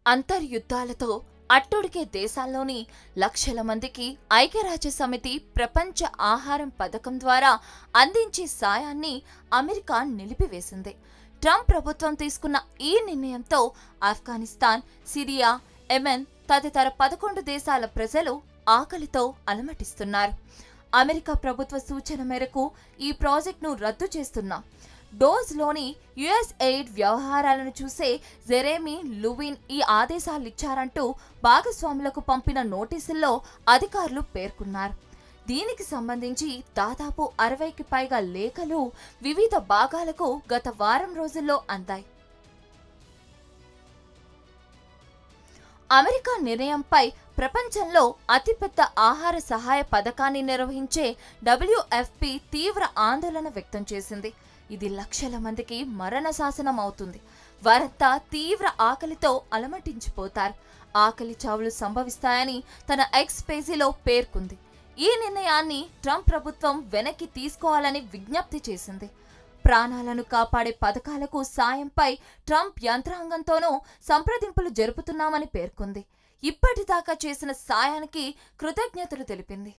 అంతర్యుద్ధాలతో అట్టుడికే దేశాల్లోని లక్షల మందికి ఐక్యరాజ్యసమితి ప్రపంచ ఆహారం పథకం ద్వారా అందించే సాయాన్ని అమెరికా నిలిపివేసింది. ట్రంప్ ప్రభుత్వం తీసుకున్న ఈ నిర్ణయంతో ఆఫ్ఘనిస్తాన్, సిరియా, యెమెన్ తదితర 11 దేశాల ప్రజలు ఆకలితో అలమటిస్తున్నారు. అమెరికా ప్రభుత్వ సూచన మేరకు ఈ ప్రాజెక్టును రద్దు చేస్తున్నాం. డోజ్లోని యుఎస్ ఎయిడ్ వ్యవహారాలను చూసే జెరెమీ లూవిన్ ఈ ఆదేశాలిచ్చారంటూ భాగస్వాములకు పంపిన నోటీసుల్లో అధికారులు పేర్కొన్నారు. దీనికి సంబంధించి దాదాపు 60కి పైగా లేఖలు వివిధ భాగాలకు గత వారం రోజుల్లో అందాయి. అమెరికా నిర్ణయంపై ప్రపంచంలో అతిపెద్ద ఆహార సహాయ పథకాన్ని నిర్వహించే WFP తీవ్ర ఆందోళన వ్యక్తం చేసింది. ఇది లక్షల మందికి మరణ శాసనం అవుతుంది. వారంతా తీవ్ర ఆకలితో అలమటించిపోతారు. ఆకలి చావులు సంభవిస్తాయని తన ఎక్స్ పేజీలో పేర్కొంది. ఈ నిర్ణయాన్ని ట్రంప్ ప్రభుత్వం వెనక్కి తీసుకోవాలని విజ్ఞప్తి చేసింది. ప్రాణాలను కాపాడే పథకాలకు సాయంపై ట్రంప్ యంత్రాంగంతోనూ సంప్రదింపులు జరుపుతున్నామని పేర్కొంది. ఇప్పటిదాకా చేసిన సాయానికి కృతజ్ఞతలు తెలిపింది.